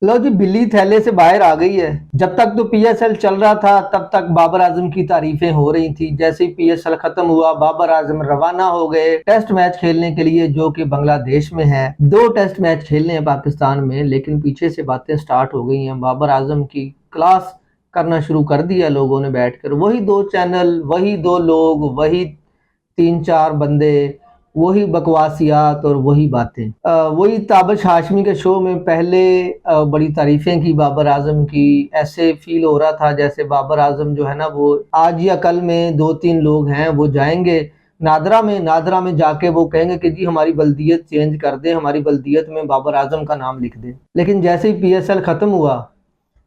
लो जी, बिल्ली थैले से बाहर आ गई है। जब तक तो पीएसएल चल रहा था तब तक बाबर आजम की तारीफें हो रही थी। जैसे ही पीएसएल खत्म हुआ, बाबर आजम रवाना हो गए टेस्ट मैच खेलने के लिए, जो कि बांग्लादेश में है। 2 टेस्ट मैच खेलने हैं पाकिस्तान में, लेकिन पीछे से बातें स्टार्ट हो गई हैं। बाबर आजम की क्लास करना शुरू कर दिया लोगों ने बैठकर। वही 2 चैनल, वही 2 लोग, वही 3-4 बंदे, वही बकवासियात और वही बातें। वही ताबश हाशमी के शो में पहले बड़ी तारीफें की बाबर आजम की। ऐसे फील हो रहा था जैसे बाबर आजम जो है ना, वो आज या कल में 2-3 लोग हैं वो जाएंगे नादरा में जाके वो कहेंगे कि जी हमारी बल्दियत चेंज कर दें, हमारी बल्दियत में बाबर आजम का नाम लिख दें। लेकिन जैसे ही पीएसएल खत्म हुआ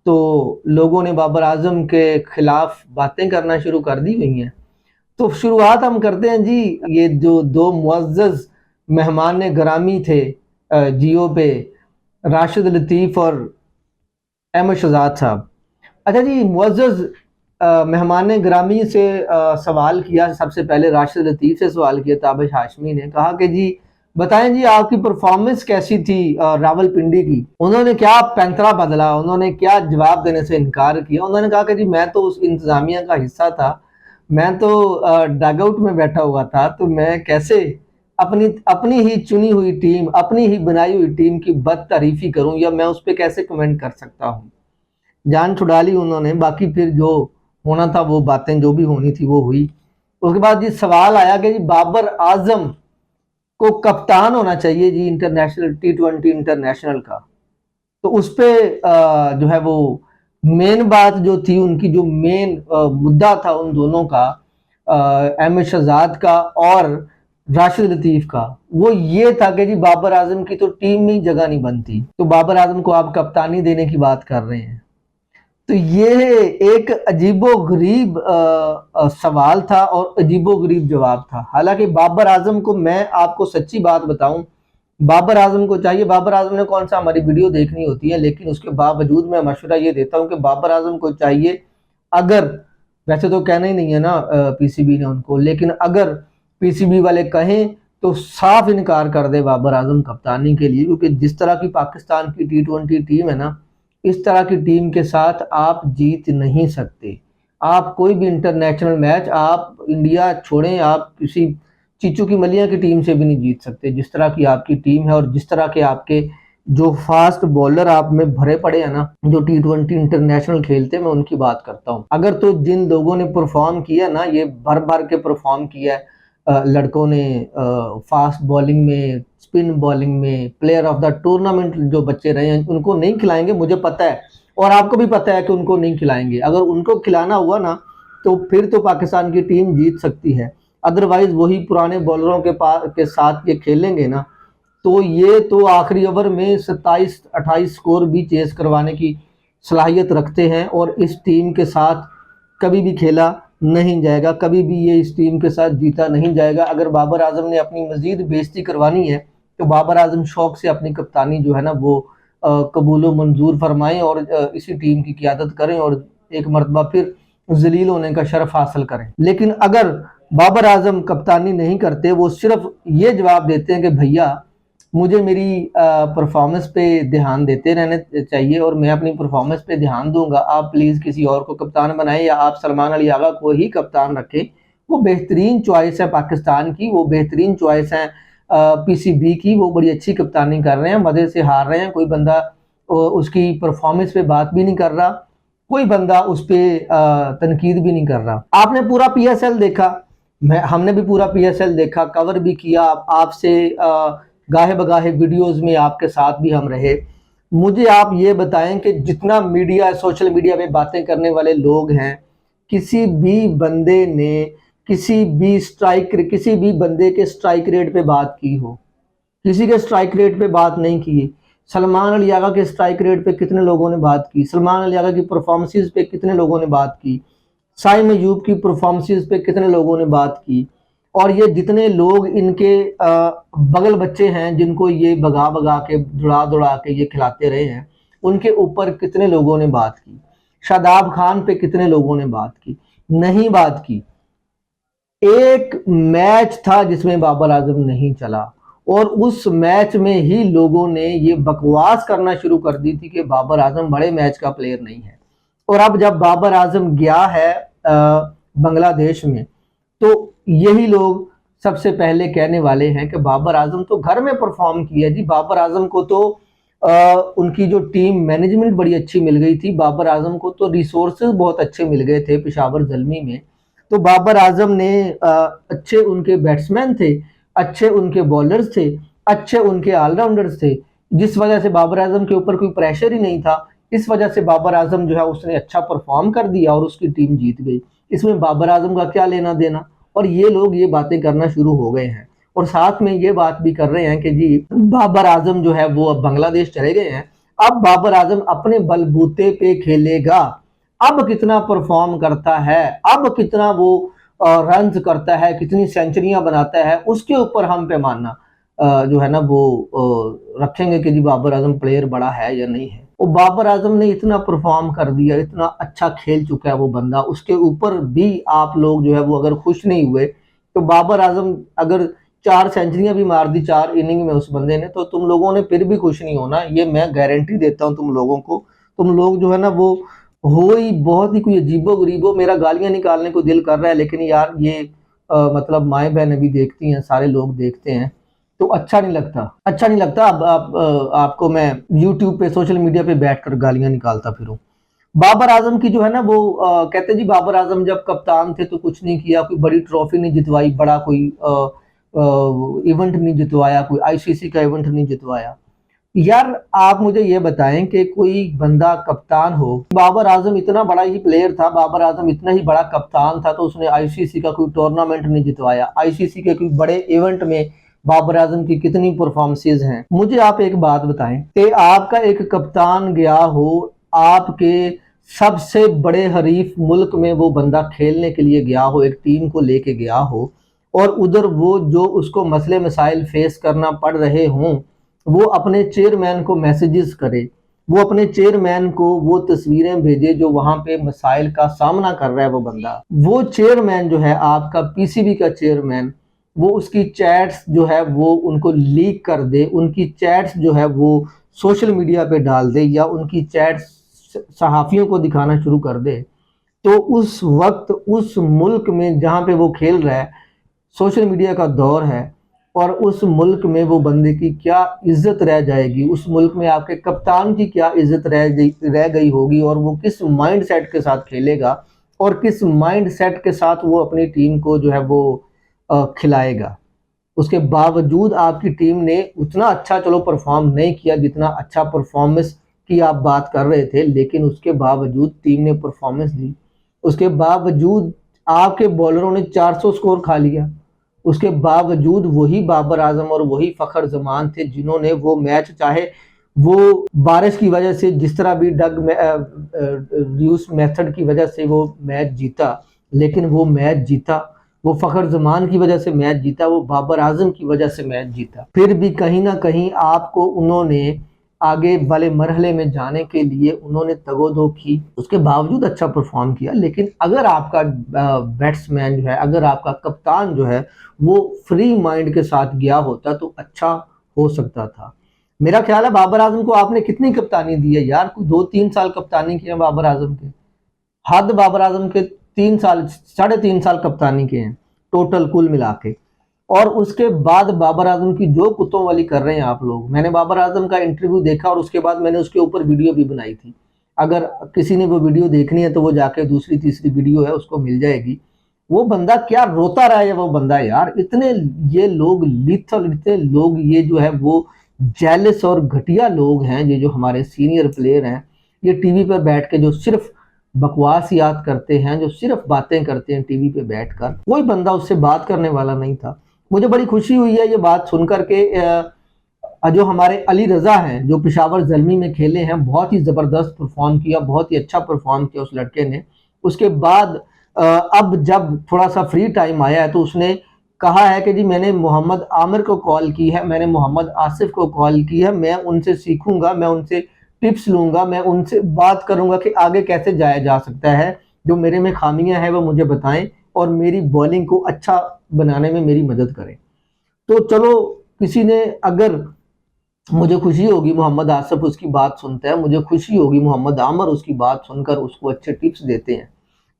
तो लोगों ने बाबर आजम के खिलाफ बातें करना शुरू कर दी हुई हैं। तो शुरुआत हम करते हैं जी। ये जो 2 मुअज़्ज़ज़ मेहमान ग्रामी थे जियो पे, राशिद लतीफ़ और अहमद शहजाद साहब। अच्छा जी, मुअज़्ज़ज़ मेहमान ग्रामी से सवाल किया। सबसे पहले राशिद लतीफ़ से सवाल किया। ताबिश हाशमी ने कहा कि जी बताएं जी, आपकी परफॉर्मेंस कैसी थी रावलपिंडी की। उन्होंने क्या पैंतरा बदला, उन्होंने क्या जवाब देने से इनकार किया। उन्होंने कहा कि जी मैं तो उस इंतजामिया का हिस्सा था, मैं तो डग आउट में बैठा हुआ था, तो मैं कैसे अपनी अपनी ही चुनी हुई टीम, अपनी ही बनाई हुई टीम की बदतारीफी करूं, या मैं उस पर कैसे कमेंट कर सकता हूं। जान छुड़ा ली उन्होंने। बाकी फिर जो होना था, वो बातें जो भी होनी थी वो हुई। उसके बाद जी सवाल आया कि जी बाबर आजम को कप्तान होना चाहिए जी इंटरनेशनल T20 इंटरनेशनल का। तो उस पे जो है वो मेन बात जो थी, उनकी जो मेन मुद्दा था उन दोनों का, अहमद शहजाद का और राशिद लतीफ का, वो ये था कि जी बाबर आजम की तो टीम में ही जगह नहीं बनती, तो बाबर आजम को आप कप्तानी देने की बात कर रहे हैं। तो ये एक अजीबो-गरीब सवाल था और अजीबो-गरीब जवाब था। हालांकि बाबर आजम को, मैं आपको सच्ची बात बताऊं, बाबर आजम को चाहिए, बाबर आजम ने कौन सा हमारी वीडियो देखनी होती है, लेकिन उसके बावजूद मैं मशवरा ये देता हूं कि बाबर आजम को चाहिए, अगर, वैसे तो कहना ही नहीं है ना पीसीबी ने उनको, लेकिन अगर पीसीबी वाले कहें तो साफ इनकार कर दे बाबर आजम कप्तानी के लिए। क्योंकि जिस तरह की पाकिस्तान की T20 टीम है ना, इस तरह की टीम के साथ आप जीत नहीं सकते। आप कोई भी इंटरनेशनल मैच, आप इंडिया छोड़ें, आप किसी चीचू की मलिया की टीम से भी नहीं जीत सकते। जिस तरह की आपकी टीम है और जिस तरह के आपके जो फास्ट बॉलर आप में भरे पड़े हैं ना, जो T20 इंटरनेशनल खेलते हैं, मैं उनकी बात करता हूँ। अगर तो जिन लोगों ने परफॉर्म किया ना, ये भर भर के परफॉर्म किया है लड़कों ने, फास्ट बॉलिंग में, स्पिन बॉलिंग में, प्लेयर ऑफ द टूर्नामेंट जो बच्चे रहे हैं, उनको नहीं खिलाएंगे, मुझे पता है और आपको भी पता है कि उनको नहीं खिलाएंगे। अगर उनको खिलाना हुआ ना, तो फिर तो पाकिस्तान की टीम जीत सकती है। अदरवाइज वही पुराने बॉलरों के साथ ये खेलेंगे ना, तो ये तो आखिरी ओवर में 27-28 स्कोर भी चेस करवाने की सलाहियत रखते हैं, और इस टीम के साथ कभी भी खेला नहीं जाएगा, कभी भी ये इस टीम के साथ जीता नहीं जाएगा। अगर बाबर आजम ने अपनी मजीद बेइज्जती करवानी है, तो बाबर आजम शौक से अपनी कप्तानी जो है ना वो कबूल मंजूर फरमाएं और इसी टीम की क़ियादत करें और एक मरतबा फिर जलील होने का शर्फ हासिल करें। लेकिन अगर बाबर आजम कप्तानी नहीं करते, वो सिर्फ ये जवाब देते हैं कि भैया मुझे मेरी परफॉर्मेंस पे ध्यान देते रहने चाहिए और मैं अपनी परफॉर्मेंस पे ध्यान दूंगा, आप प्लीज़ किसी और को कप्तान बनाएं या आप सलमान अली आगा को ही कप्तान रखें, वो बेहतरीन चॉइस है पाकिस्तान की, वो बेहतरीन चॉइस है पीसीबी की, वो बड़ी अच्छी कप्तानी कर रहे हैं, मज़े से हार रहे हैं। कोई बंदा उसकी परफॉर्मेंस पे बात भी नहीं कर रहा, कोई बंदा उस पर तनकीद भी नहीं कर रहा। आपने पूरा पीएसएल देखा, हमने भी पूरा पीएसएल देखा, कवर भी किया आपसे, गाहे बगाहे वीडियोस में आपके साथ भी हम रहे। मुझे आप ये बताएं कि जितना मीडिया, सोशल मीडिया पे बातें करने वाले लोग हैं, किसी भी बंदे ने किसी भी बंदे के स्ट्राइक रेट पे बात की हो? किसी के स्ट्राइक रेट पे बात नहीं की। सलमान अली आगा के स्ट्राइक रेट पे कितने लोगों ने बात की? सलमान अली आगा की परफॉर्मेंसेस पे कितने लोगों ने बात की? साइम अयूब की परफॉर्मेंसेस पे कितने लोगों ने बात की? और ये जितने लोग इनके बगल बच्चे हैं, जिनको ये भगा भगा के, दौड़ा दौड़ा के ये खिलाते रहे हैं, उनके ऊपर कितने लोगों ने बात की? शादाब खान पे कितने लोगों ने बात की? नहीं बात की। एक मैच था जिसमें बाबर आजम नहीं चला, और उस मैच में ही लोगों ने ये बकवास करना शुरू कर दी थी कि बाबर आजम बड़े मैच का प्लेयर नहीं है। और अब जब बाबर आजम गया है बांग्लादेश में, तो यही लोग सबसे पहले कहने वाले हैं कि बाबर आजम तो घर में परफॉर्म किया जी। बाबर आजम को तो उनकी जो टीम मैनेजमेंट बड़ी अच्छी मिल गई थी, बाबर आजम को तो रिसोर्सेज बहुत अच्छे मिल गए थे पेशावर ज़ल्मी में। तो बाबर आजम ने अच्छे उनके बैट्समैन थे, अच्छे उनके बॉलर्स थे, अच्छे उनके ऑलराउंडर्स थे, जिस वजह से बाबर आजम के ऊपर कोई प्रेशर ही नहीं था। इस वजह से बाबर आजम जो है उसने अच्छा परफॉर्म कर दिया और उसकी टीम जीत गई। इसमें बाबर आजम का क्या लेना देना। और ये लोग ये बातें करना शुरू हो गए हैं और साथ में ये बात भी कर रहे हैं कि जी बाबर आजम जो है वो अब बांग्लादेश चले गए हैं, अब बाबर आजम अपने बलबूते पे खेलेगा। अब कितना परफॉर्म करता है, अब कितना वो रन करता है, कितनी सेंचुरियां बनाता है, उसके ऊपर हम पैमाना जो है ना वो रखेंगे कि जी बाबर आजम प्लेयर बड़ा है या नहीं है। और बाबर आजम ने इतना परफॉर्म कर दिया, इतना अच्छा खेल चुका है वो बंदा, उसके ऊपर भी आप लोग जो है वो अगर खुश नहीं हुए, तो बाबर आजम अगर 4 सेंचुरियां भी मार दी 4 इनिंग में उस बंदे ने, तो तुम लोगों ने फिर भी खुश नहीं होना। ये मैं गारंटी देता हूं तुम लोगों को। तुम लोग जो है ना वो हो ही बहुत ही कोई अजीबो गरीबो, मेरा गालियां निकालने को दिल कर रहा है, लेकिन यार ये मतलब माए बहन भी देखती हैं, सारे लोग देखते हैं, तो अच्छा नहीं लगता, अच्छा नहीं लगता। अब आपको मैं यूट्यूब पे सोशल मीडिया पे बैठकर गालियां निकालता फिरूं। बाबर आजम की जो है ना वो कहते जी बाबर आजम जब कप्तान थे तो कुछ नहीं किया, कोई बड़ी ट्रॉफी नहीं जितवाई, बड़ा कोई इवेंट नहीं जितवाया, कोई आईसीसी का इवेंट नहीं जितवाया। यार आप मुझे ये बताएं कि कोई बंदा कप्तान हो, बाबर आजम इतना बड़ा ही प्लेयर था, बाबर आजम इतना ही बड़ा कप्तान था, तो उसने आईसीसी का कोई टूर्नामेंट नहीं जितवाया, आईसीसी के कोई बड़े इवेंट में बाबर आजम की कितनी परफॉर्मेंसेज हैं। मुझे आप एक बात बताएं कि आपका एक कप्तान गया हो, आपके सबसे बड़े हरीफ मुल्क में वो बंदा खेलने के लिए गया हो, एक टीम को लेके गया हो, और उधर वो जो उसको मसले मसाइल फेस करना पड़ रहे हों, वो अपने चेयरमैन को मैसेजेस करे, वो अपने चेयरमैन को वो तस्वीरें भेजे जो वहां पे मसाइल का सामना कर रहा है वो बंदा। वो चेयरमैन जो है आपका पीसीबी का चेयरमैन, वो उसकी चैट्स जो है वो उनको लीक कर दे, उनकी चैट्स जो है वो सोशल मीडिया पे डाल दे, या उनकी चैट्स सहाफियों को दिखाना शुरू कर दे, तो उस वक्त उस मुल्क में जहां पे वो खेल रहा है, सोशल मीडिया का दौर है, और उस मुल्क में वो बंदे की क्या इज्जत रह जाएगी, उस मुल्क में आपके कप्तान की क्या इज्जत रह गई होगी, और वो किस माइंड सेट के साथ खेलेगा और किस माइंड सेट के साथ वो अपनी टीम को जो है वो खिलाएगा। उसके बावजूद आपकी टीम ने उतना अच्छा चलो परफॉर्म नहीं किया जितना अच्छा परफॉर्मेंस की आप बात कर रहे थे, लेकिन उसके बावजूद टीम ने परफॉर्मेंस दी। उसके बावजूद आपके बॉलरों ने 400 स्कोर खा लिया। उसके बावजूद वही बाबर आजम और वही फखर जमान थे जिन्होंने वो मैच, चाहे वो बारिश की वजह से, जिस तरह भी डग यूज मेथड की वजह से वो मैच जीता, लेकिन वो मैच जीता, वो फखर जमान की वजह से मैच जीता, वो बाबर आजम की वजह से मैच जीता। फिर भी कहीं ना कहीं आपको उन्होंने आगे वाले मरहले में जाने के लिए उन्होंने तगोदो की, उसके बावजूद अच्छा परफॉर्म किया। लेकिन अगर आपका बैट्समैन जो है, अगर आपका कप्तान जो है वो फ्री माइंड के साथ गया होता तो अच्छा हो सकता था। मेरा ख्याल है बाबर आजम को आपने कितनी कप्तानी दी है यार, कोई 2-3 साल कप्तानी की है बाबर आजम के, हद बाबर आजम के 3 साल 3.5 साल कप्तानी के हैं टोटल कुल मिला के। और उसके बाद बाबर आजम की जो कुत्तों वाली कर रहे हैं आप लोग, मैंने बाबर आजम का इंटरव्यू देखा और उसके बाद मैंने उसके ऊपर वीडियो भी बनाई थी। अगर किसी ने वो वीडियो देखनी है तो वो जाके दूसरी तीसरी वीडियो है उसको मिल जाएगी। वो बंदा क्या रोता रहा है वो बंदा यार। इतने ये लोग लीथल, इतने लोग ये जो है वो जेलस और घटिया लोग हैं, ये जो हमारे सीनियर प्लेयर हैं, ये टीवी पर बैठ के जो सिर्फ बकवास याद करते हैं, जो सिर्फ बातें करते हैं टीवी पे बैठकर, कोई बंदा उससे बात करने वाला नहीं था। मुझे बड़ी खुशी हुई है ये बात सुनकर के जो हमारे अली रजा हैं जो पेशावर ज़ल्मी में खेले हैं, बहुत ही ज़बरदस्त परफॉर्म किया, बहुत ही अच्छा परफॉर्म किया उस लड़के ने। उसके बाद अब जब थोड़ा सा फ्री टाइम आया है तो उसने कहा है कि जी मैंने मोहम्मद आमिर को कॉल की है, मैंने मोहम्मद आसिफ को कॉल की है, मैं उनसे सीखूंगा, मैं उनसे टिप्स लूंगा, मैं उनसे बात करूंगा कि आगे कैसे जाया जा सकता है, जो मेरे में खामियां हैं वो मुझे बताएं और मेरी बॉलिंग को अच्छा बनाने में मेरी मदद करें। तो चलो किसी ने अगर, मुझे खुशी होगी मोहम्मद आसिफ उसकी बात सुनता है, मुझे खुशी होगी मोहम्मद आमर उसकी बात सुनकर उसको अच्छे टिप्स देते हैं।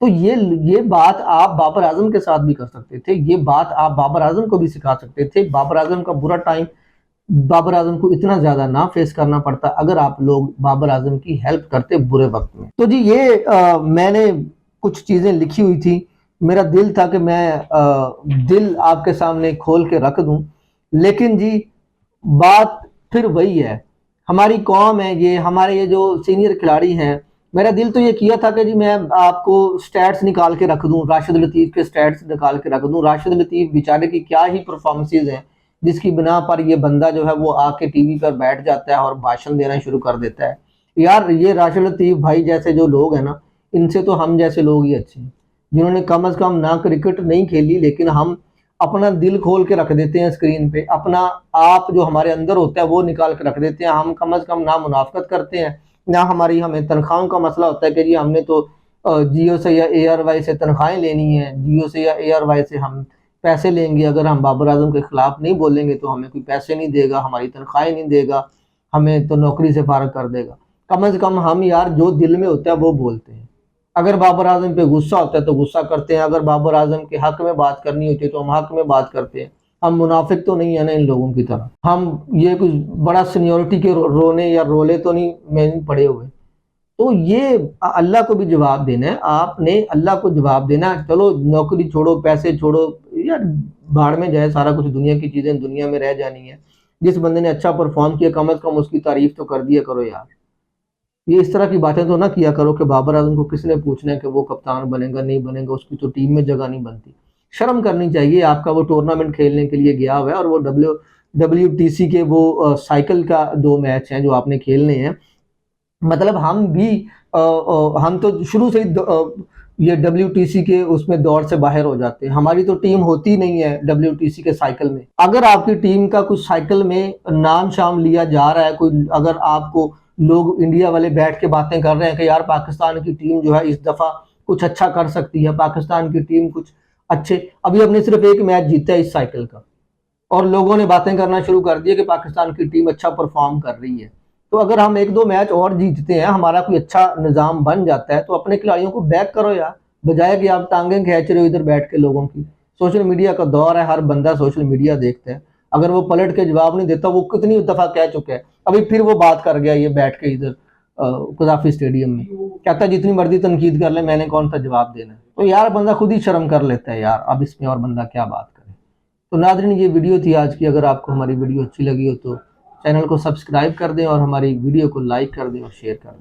तो ये बात आप बाबर आजम के साथ भी कर सकते थे, ये बात आप बाबर आजम को भी सिखा सकते थे। बाबर आजम का बुरा टाइम बाबर आजम को इतना ज्यादा ना फेस करना पड़ता अगर आप लोग बाबर आजम की हेल्प करते बुरे वक्त में। तो जी ये मैंने कुछ चीजें लिखी हुई थी, मेरा दिल था कि मैं दिल आपके सामने खोल के रख दूं, लेकिन जी बात फिर वही है, हमारी कौम है ये, हमारे ये जो सीनियर खिलाड़ी हैं, मेरा दिल तो ये किया था कि जी मैं आपको स्टैट्स निकाल के रख दूं, राशिद लतीफ़ के स्टैट्स निकाल के रख दूं। राशिद लतीफ़ बेचारे की क्या ही परफॉर्मेंसेज हैं जिसकी बिना पर ये बंदा जो है वो आके टीवी पर बैठ जाता है और भाषण देना शुरू कर देता है। यार ये राशिद लतीफ़ भाई जैसे जो लोग हैं ना, इनसे तो हम जैसे लोग ही अच्छे हैं, जिन्होंने कम से कम ना क्रिकेट नहीं खेली, लेकिन हम अपना दिल खोल के रख देते हैं स्क्रीन पे, अपना आप जो हमारे अंदर होता है वो निकाल के रख देते हैं। हम कम से कम ना मुनाफकत करते हैं, ना हमारी हमें तनख्वाहों का मसला होता है कि जी हमने तो जियो से या ARY से तनख्वाहें लेनी है, जियो से या ARY से हम पैसे लेंगे, अगर हम बाबर आजम के खिलाफ नहीं बोलेंगे तो हमें कोई पैसे नहीं देगा, हमारी तनख्वाहें नहीं देगा, हमें तो नौकरी से फारग कर देगा। कम से कम हम यार जो दिल में होता है वो बोलते हैं। अगर बाबर आजम पे गुस्सा होता है तो गुस्सा करते हैं, अगर बाबर आजम के हक में बात करनी होती है तो हम हक में बात करते हैं। हम मुनाफिक तो नहीं है ना इन लोगों की तरह, हम ये कुछ बड़ा सीनियोरिटी के रोने या रोले तो नहीं में पड़े हुए। तो ये अल्लाह को भी जवाब देना है, आपने अल्लाह को जवाब देना है। चलो नौकरी छोड़ो, पैसे छोड़ो, यार भाड़ में जाए सारा कुछ, दुनिया की चीजें दुनिया में रह जानी है। जिस बंदे ने अच्छा परफॉर्म किया कम से कम उसकी तारीफ तो कर दिया करो यार। ये इस तरह की बातें तो ना किया करो कि बाबर आजम को किसने पूछना है कि वो कप्तान बनेगा नहीं बनेगा, उसकी तो टीम में जगह नहीं बनती। शर्म करनी चाहिए, आपका वो टूर्नामेंट खेलने के लिए गया हुआ है और वो WTC के वो साइकिल का 2 मैच हैं जो आपने खेलने हैं। मतलब हम भी हम तो शुरू से ही ये WTC के उसमें दौड़ से बाहर हो जाते हैं, हमारी तो टीम होती नहीं है WTC के साइकिल में। अगर आपकी टीम का कुछ साइकिल में नाम शाम लिया जा रहा है, कोई अगर आपको लोग इंडिया वाले बैठ के बातें कर रहे हैं कि यार पाकिस्तान की टीम जो है इस दफा कुछ अच्छा कर सकती है, पाकिस्तान की टीम कुछ अच्छे, अभी हमने सिर्फ 1 मैच जीता है इस साइकिल का और लोगों ने बातें करना शुरू कर दी कि पाकिस्तान की टीम अच्छा परफॉर्म कर रही है। तो अगर हम 1-2 मैच और जीतते हैं, हमारा कोई अच्छा निज़ाम बन जाता है, तो अपने खिलाड़ियों को बैक करो यार, बजाय कि आप टांगें खींच रहे हो इधर बैठ के लोगों की। सोशल मीडिया का दौर है, हर बंदा सोशल मीडिया देखता है, अगर वो पलट के जवाब नहीं देता, वो कितनी दफा कह चुका है, अभी फिर वो बात कर गया ये बैठ के इधर कजाफी स्टेडियम में, कहता है जितनी मर्जी तनकीद कर ले, मैंने कौन सा जवाब देना है। तो यार बंदा खुद ही शर्म कर लेता है यार, अब इसमें और बंदा क्या बात करे। तो नाज़रीन ये वीडियो थी आज की, अगर आपको हमारी वीडियो अच्छी लगी हो तो चैनल को सब्सक्राइब कर दें और हमारी वीडियो को लाइक कर दें और शेयर कर दें।